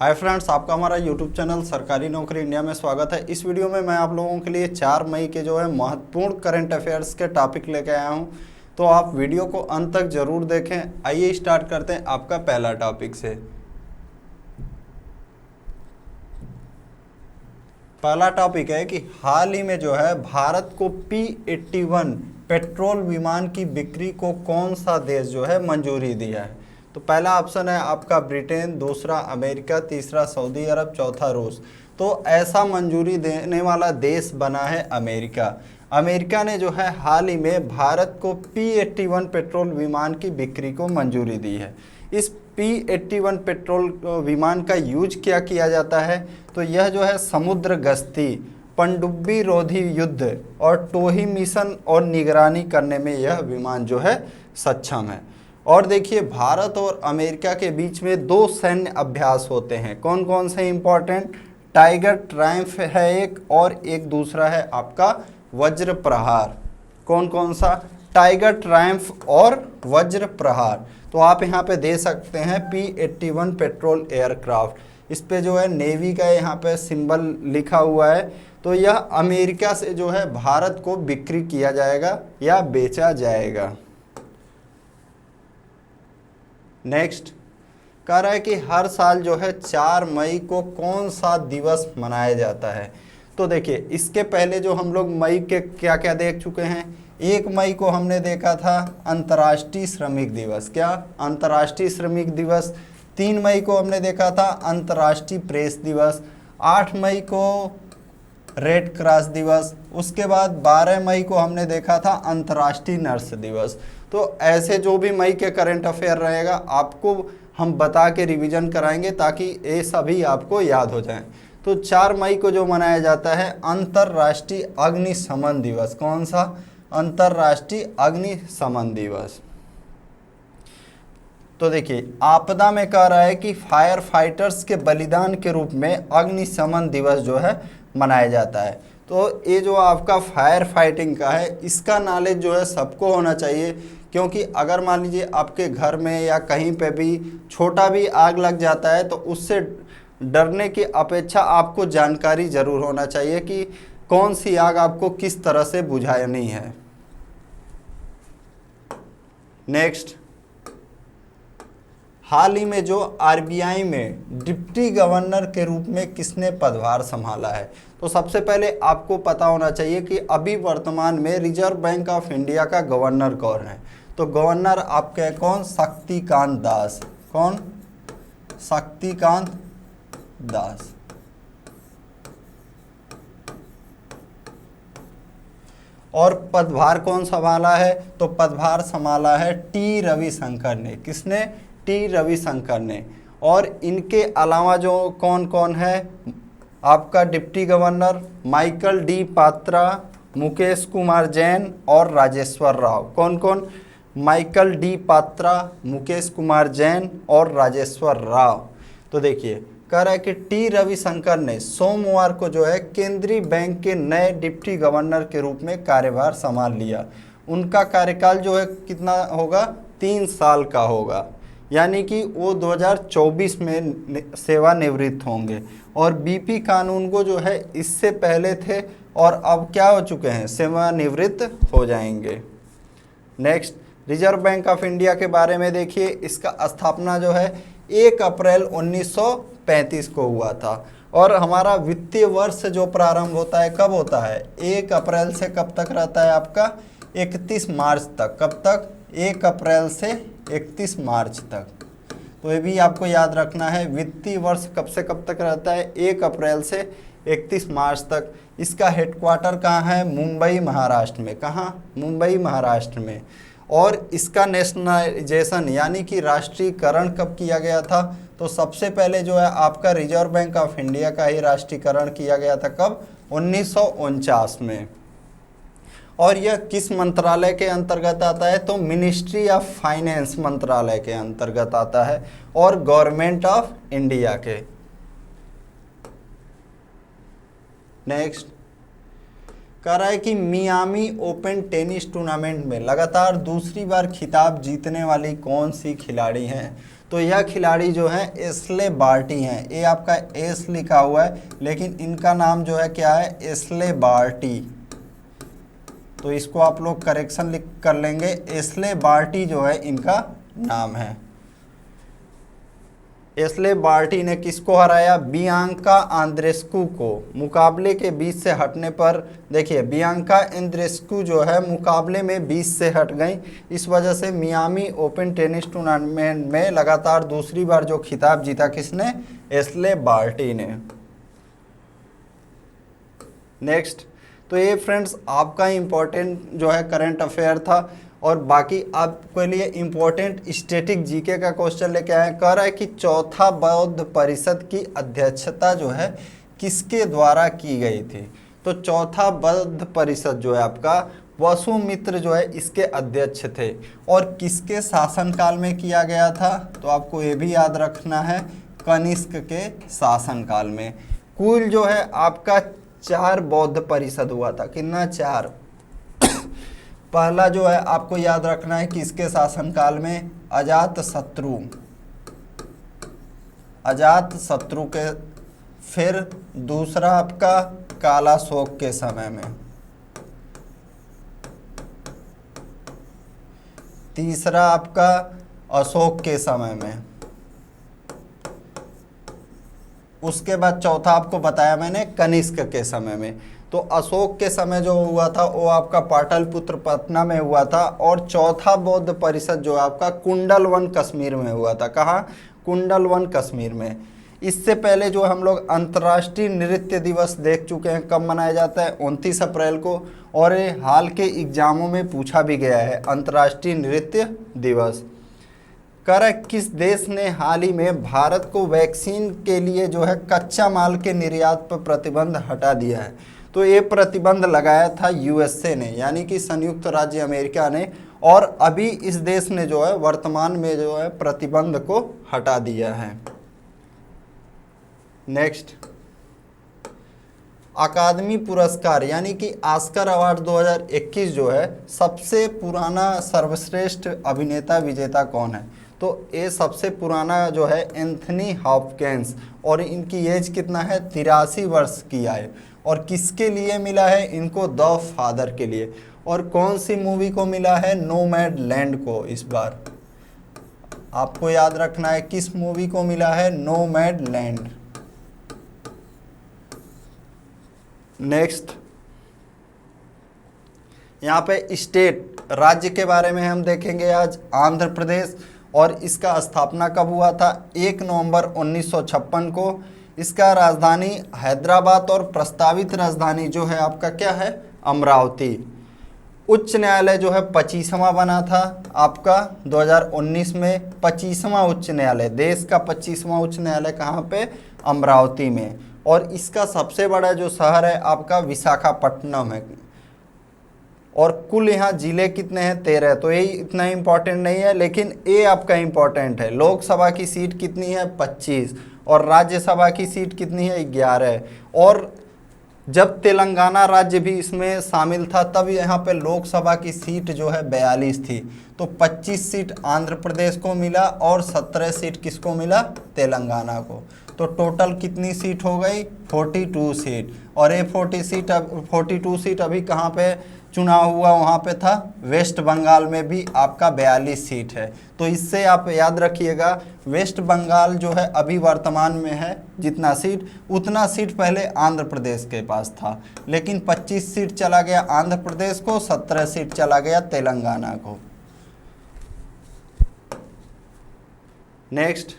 Hi friends, आपका हमारा YouTube channel सरकारी नौकरी इंडिया में स्वागत है। इस वीडियो में मैं आप लोगों के लिए 4 मई के जो है महत्वपूर्ण करंट अफेयर्स के टॉपिक लेके आया हूं, तो आप वीडियो को अंत तक जरूर देखें। आइए स्टार्ट करते हैं आपका पहला टॉपिक से। पहला टॉपिक है कि हाल ही में जो है भारत को P-81 पेट्रोल विमान की बिक्री को कौन सा देश जो है मंजूरी दिया है। तो पहला ऑप्शन है आपका ब्रिटेन, दूसरा अमेरिका, तीसरा सऊदी अरब, चौथा रूस। तो ऐसा मंजूरी देने वाला देश बना है अमेरिका। अमेरिका ने जो है हाल ही में भारत को P-81 पेट्रोल विमान की बिक्री को मंजूरी दी है। इस P-81 पेट्रोल विमान का यूज क्या किया जाता है, तो यह जो है समुद्र गश्ती, पनडुब्बी रोधी युद्ध और टोही मिशन और निगरानी करने में यह विमान जो है सक्षम है। और देखिए, भारत और अमेरिका के बीच में 2 सैन्य अभ्यास होते हैं। कौन कौन से इंपॉर्टेंट? टाइगर ट्रायम्फ है एक, और एक दूसरा है आपका वज्र प्रहार। कौन कौन सा? टाइगर ट्रायम्फ और वज्र प्रहार। तो आप यहाँ पे दे सकते हैं P-81 पेट्रोल एयरक्राफ्ट। इस पे जो है नेवी का यहाँ पे सिंबल लिखा हुआ है। तो यह अमेरिका से जो है भारत को बिक्री किया जाएगा या बेचा जाएगा। नेक्स्ट कह रहा है कि हर साल जो है 4 मई को कौन सा दिवस मनाया जाता है। तो देखिए, इसके पहले जो हम लोग मई के क्या क्या देख चुके हैं। 1 मई को हमने देखा था अंतर्राष्ट्रीय श्रमिक दिवस। क्या? अंतर्राष्ट्रीय श्रमिक दिवस। 3 मई को हमने देखा था अंतर्राष्ट्रीय प्रेस दिवस। 8 मई को रेड क्रॉस दिवस। उसके बाद 12 मई को हमने देखा था अंतर्राष्ट्रीय नर्स दिवस। तो ऐसे जो भी मई के करंट अफेयर रहेगा आपको हम बता के रिवीजन कराएंगे ताकि ये सभी आपको याद हो जाएं। तो 4 मई को जो मनाया जाता है अंतर्राष्ट्रीय अग्निशमन दिवस। कौन सा? अंतर्राष्ट्रीय अग्निशमन दिवस। तो देखिए, आपदा में कह रहा है कि फायर फाइटर्स के बलिदान के रूप में अग्निशमन दिवस जो है मनाया जाता है। तो ये जो आपका फायर फाइटिंग का है, इसका नॉलेज जो है सबको होना चाहिए, क्योंकि अगर मान लीजिए आपके घर में या कहीं पे भी छोटा भी आग लग जाता है तो उससे डरने की अपेक्षा आपको जानकारी जरूर होना चाहिए कि कौन सी आग आपको किस तरह से बुझानी है। नेक्स्ट, हाल ही में जो आरबीआई में डिप्टी गवर्नर के रूप में किसने पदभार संभाला है। तो सबसे पहले आपको पता होना चाहिए कि अभी वर्तमान में रिजर्व बैंक ऑफ इंडिया का गवर्नर कौन है। तो गवर्नर आपके कौन? शक्तिकांत दास। कौन? शक्तिकांत दास। और पदभार कौन संभाला है? तो पदभार संभाला है टी रविशंकर ने। किसने? टी रविशंकर ने। और इनके अलावा जो कौन कौन है आपका deputy governor? Michael D Patra, Mukesh Kumar Jain और राजेश्वर राव। कौन कौन? माइकल डी पात्रा, मुकेश कुमार जैन और राजेश्वर राव। तो देखिए, कह रहा है कि टी रविशंकर ने सोमवार को जो है केंद्रीय बैंक के नए डिप्टी गवर्नर के रूप में कार्यभार संभाल लिया। उनका कार्यकाल जो है कितना होगा? 3 साल का होगा, यानी कि वो 2024 में सेवानिवृत्त होंगे। और बीपी कानून को जो है इससे पहले थे और अब क्या हो चुके हैं? सेवानिवृत्त हो जाएंगे। Next, reserve bank of India के बारे में देखिए। इसका स्थापना जो है 1 अप्रैल 1935 को हुआ था। और हमारा वित्तीय वर्ष जो प्रारंभ होता है कब होता है? 1 अप्रैल से कब तक रहता है आपका? 31 मार्च तक। कब तक? 1 अप्रैल से 31 मार्च तक। तो ये भी आपको याद रखना है, वित्तीय वर्ष कब से कब तक रहता है? 1 अप्रैल से 31 मार्च तक। इसका हेडक्वार्टर कहाँ है? मुंबई महाराष्ट्र में। कहाँ? मुंबई महाराष्ट्र में। और इसका नेशनलाइजेशन यानी कि राष्ट्रीयकरण कब किया गया था? तो सबसे पहले जो है आपका रिजर्व बैंक ऑफ इंडिया का ही राष्ट्रीयकरण किया गया था। कब? 1949 में। और यह किस मंत्रालय के अंतर्गत आता है? तो मिनिस्ट्री ऑफ फाइनेंस मंत्रालय के अंतर्गत आता है और गवर्नमेंट ऑफ इंडिया के। नेक्स्ट, कह रहा है कि मियामी ओपन टेनिस टूर्नामेंट में लगातार दूसरी बार खिताब जीतने वाली कौन सी खिलाड़ी हैं। तो यह खिलाड़ी जो है एस्ले बार्टी हैं। ये आपका एस लिखा हुआ है लेकिन इनका नाम जो है क्या है, एस्ले बार्टी। तो इसको आप लोग करेक्शन लिख कर लेंगे, एस्ले बार्टी जो है इनका नाम है। एस्ले बार्टी ने किसको हराया, बियांका आंद्रेस्कू को। मुकाबले के बीच से हटने पर देखिए बियांका आंद्रेस्कू जो है मुकाबले में बीच से हट गई। इस वजह से मियामी ओपन टेनिस टूर्नामेंट में लगातार दूसरी बार जो खिताब जीता किसने, एस्ले बार्टी ने। नेक्स्ट, तो ये फ्रेंड्स आपका इम्पोर्टेंट जो है करंट अफेयर था। और बाकी आपके लिए इम्पोर्टेंट स्टैटिक जीके का क्वेश्चन लेके आए। कह रहा है कि चौथा बौद्ध परिषद की अध्यक्षता जो है किसके द्वारा की गई थी। तो चौथा बौद्ध परिषद जो है आपका वसुमित्र जो है इसके अध्यक्ष थे। और किसके शासनकाल में किया गया था, तो आपको ये भी याद रखना है, कनिष्क के शासनकाल में। कुल जो है आपका 4 बौद्ध परिषद हुआ था। कितना, 4। पहला जो है आपको याद रखना है किसके शासनकाल में, अजात शत्रु के। फिर दूसरा आपका कालाशोक के समय में। तीसरा आपका अशोक के समय में। उसके बाद चौथा आपको बताया मैंने कनिष्क के समय में। तो अशोक के समय जो हुआ था वो आपका पाटलिपुत्र पटना में हुआ था। और चौथा बौद्ध परिषद जो आपका कुंडलवन कश्मीर में हुआ था। कहाँ, कुंडलवन कश्मीर में। इससे पहले जो हम लोग अंतर्राष्ट्रीय नृत्य दिवस देख चुके हैं, कब मनाया जाता है, 29 अप्रैल को। और ये हाल के एग्जामों में पूछा भी गया है, अंतर्राष्ट्रीय नृत्य दिवस। कर किस देश ने हाल ही में भारत को वैक्सीन के लिए जो है कच्चा माल के निर्यात पर प्रतिबंध हटा दिया है। तो ये प्रतिबंध लगाया था यूएसए ने, यानी कि संयुक्त राज्य अमेरिका ने। और अभी इस देश ने जो है वर्तमान में जो है प्रतिबंध को हटा दिया है। नेक्स्ट, अकादमी पुरस्कार यानी कि ऑस्कर अवार्ड 2021 जो है सबसे पुराना सर्वश्रेष्ठ अभिनेता विजेता कौन है। तो ये सबसे पुराना जो है एंथनी हॉपकिंस। और इनकी एज कितना है, 83 वर्ष की है। और किसके लिए मिला है इनको, द फादर के लिए। और कौन सी मूवी को मिला है, नोमैडलैंड को। इस बार आपको याद रखना है किस मूवी को मिला है, नोमैडलैंड। नेक्स्ट, यहाँ पे स्टेट राज्य के बारे में हम देखेंगे आज, आंध्र प्रदेश। और इसका स्थापना कब हुआ था, 1 नवंबर 1956 को। इसका राजधानी हैदराबाद और प्रस्तावित राजधानी जो है आपका क्या है, अमरावती। उच्च न्यायालय जो है 25वां बना था आपका 2019 में। 25वां उच्च न्यायालय, देश का 25वां उच्च न्यायालय कहाँ पे, अमरावती में। और इसका सबसे बड़ा जो शहर है आपका विशाखापट्टनम है। और कुल यहाँ जिले कितने हैं, 13। तो ये इतना इम्पोर्टेंट नहीं है, लेकिन ये आपका इम्पोर्टेंट है। लोकसभा की सीट कितनी है, 25। और राज्यसभा की सीट कितनी है, 11। और जब तेलंगाना राज्य भी इसमें शामिल था तब यहाँ पे लोकसभा की सीट जो है 42 थी। तो 25 सीट आंध्र प्रदेश को मिला और 17 सीट किसको मिला, तेलंगाना को। तो टोटल कितनी सीट हो गई, 42 सीट। और ये 42 सीट अभी कहाँ पे चुनाव हुआ, वहाँ पे था वेस्ट बंगाल में भी आपका 42 सीट है। तो इससे आप याद रखिएगा, वेस्ट बंगाल जो है अभी वर्तमान में है जितना सीट, उतना सीट पहले आंध्र प्रदेश के पास था। लेकिन 25 सीट चला गया आंध्र प्रदेश को, 17 सीट चला गया तेलंगाना को। नेक्स्ट,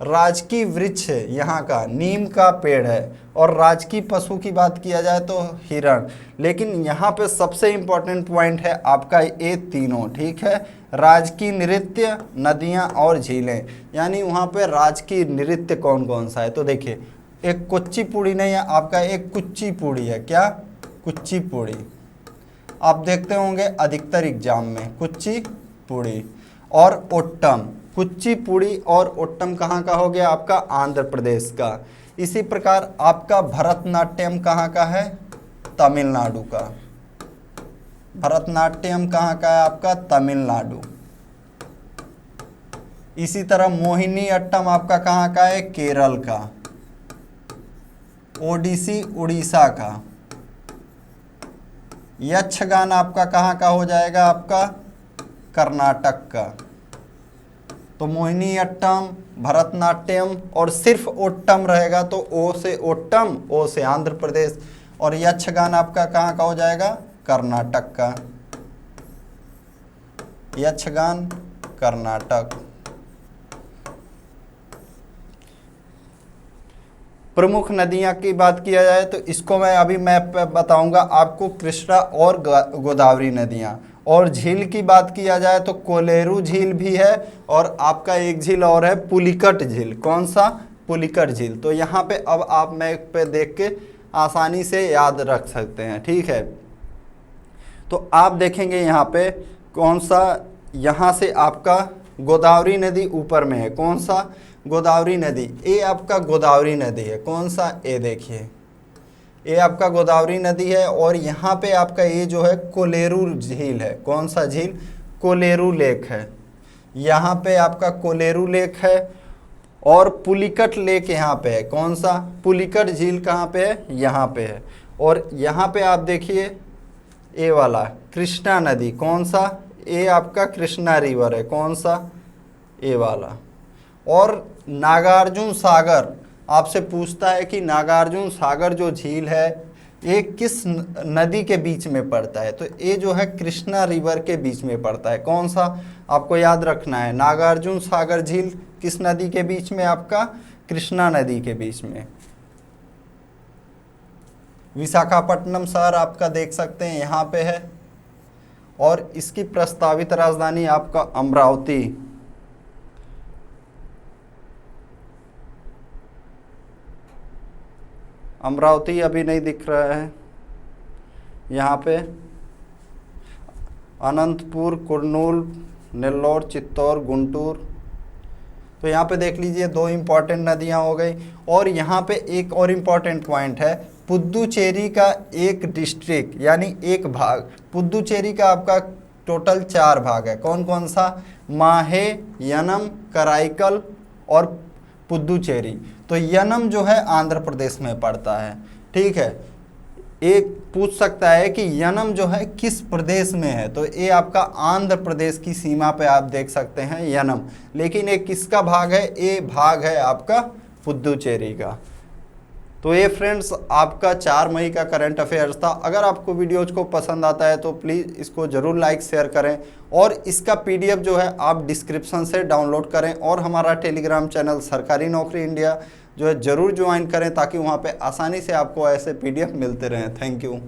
राजकीय वृक्ष यहाँ का नीम का पेड़ है। और राजकीय पशु की बात किया जाए तो हिरण। लेकिन यहाँ पे सबसे इम्पोर्टेंट पॉइंट है आपका ये तीनों, ठीक है। राजकीय नृत्य, नदियाँ और झीलें, यानी वहाँ पे राजकीय नृत्य कौन कौन सा है। तो देखिए, एक कुचिपुड़ी नहीं है आपका, एक कुचिपुड़ी है। क्या, कुचिपुड़ी। आप देखते होंगे अधिकतर एग्जाम में कुचिपुड़ी। और ओट्टम, कुचिपुड़ी और ओट्टम कहाँ का हो गया आपका, आंध्र प्रदेश का। इसी प्रकार आपका भरतनाट्यम कहाँ का है, तमिलनाडु का। भरतनाट्यम कहाँ का है आपका, तमिलनाडु। इसी तरह मोहिनी अट्टम आपका कहाँ का है, केरल का। ओडिसी उड़ीसा का। यक्षगान आपका कहाँ का हो जाएगा, आपका कर्नाटक का। तो मोहिनी अट्टम, भरतनाट्यम और सिर्फ ओट्टम रहेगा तो ओ से ओट्टम, ओ से आंध्र प्रदेश, और यक्षगान आपका कहाँ का हो जाएगा, कर्नाटक का। यक्षगान कर्नाटक। प्रमुख नदियां की बात किया जाए तो इसको मैं अभी मैप पे बताऊंगा आपको, कृष्णा और गोदावरी नदियां। और झील की बात किया जाए तो कोलेरू झील भी है, और आपका एक झील और है पुलिकट झील। कौन सा, पुलिकट झील। तो यहाँ पे अब आप मैप पे देख के आसानी से याद रख सकते हैं, ठीक है। तो आप देखेंगे यहाँ पे कौन सा, यहाँ से आपका गोदावरी नदी ऊपर में है। कौन सा, गोदावरी नदी। ये आपका गोदावरी नदी है। कौन सा, ये देखिए, ये आपका गोदावरी नदी है। और यहाँ पे आपका ये जो है कोलेरू झील है। कौन सा झील, कोलेरू लेक है। यहाँ पे आपका कोलेरू लेक है, और पुलिकट लेक यहाँ पे है। कौन सा, पुलिकट झील कहाँ पे है, यहाँ पे है। और यहाँ पे आप देखिए ये वाला कृष्णा नदी। कौन सा, ये आपका कृष्णा रिवर है। कौन सा, ये वाला। और नागार्जुन सागर आपसे पूछता है कि नागार्जुन सागर जो झील है ये किस नदी के बीच में पड़ता है, तो ये जो है कृष्णा रिवर के बीच में पड़ता है। कौन सा, आपको याद रखना है, नागार्जुन सागर झील किस नदी के बीच में, आपका कृष्णा नदी के बीच में। विशाखापट्टनम शहर आपका देख सकते हैं यहाँ पे है, और इसकी प्रस्तावित राजधानी आपका अमरावती। अमरावती अभी नहीं दिख रहा है यहाँ पे। अनंतपुर, कुर्नूल, नेल्लौर, चित्तौड़, गुंटूर। तो यहाँ पे देख लीजिए दो इम्पॉर्टेंट नदियाँ हो गई। और यहाँ पे एक और इम्पॉर्टेंट पॉइंट है, पुद्दुचेरी का एक डिस्ट्रिक्ट यानी एक भाग। पुद्दुचेरी का आपका टोटल 4 भाग है। कौन कौन सा, माहे, यनम, कराईकल और पुद्दुचेरी। तो यनम जो है आंध्र प्रदेश में पड़ता है, ठीक है। एक पूछ सकता है कि यनम जो है किस प्रदेश में है, तो ये आपका आंध्र प्रदेश की सीमा पे आप देख सकते हैं यनम। लेकिन ये किसका भाग है, ये भाग है आपका पुद्दुचेरी का। तो ये फ्रेंड्स आपका 4 मई का करंट अफेयर्स था। अगर आपको वीडियोज को पसंद आता है तो प्लीज़ इसको ज़रूर लाइक शेयर करें, और इसका पीडीएफ जो है आप डिस्क्रिप्शन से डाउनलोड करें, और हमारा टेलीग्राम चैनल सरकारी नौकरी इंडिया जो है ज़रूर ज्वाइन करें, ताकि वहाँ पे आसानी से आपको ऐसे पीडीएफ मिलते रहें। Thank you.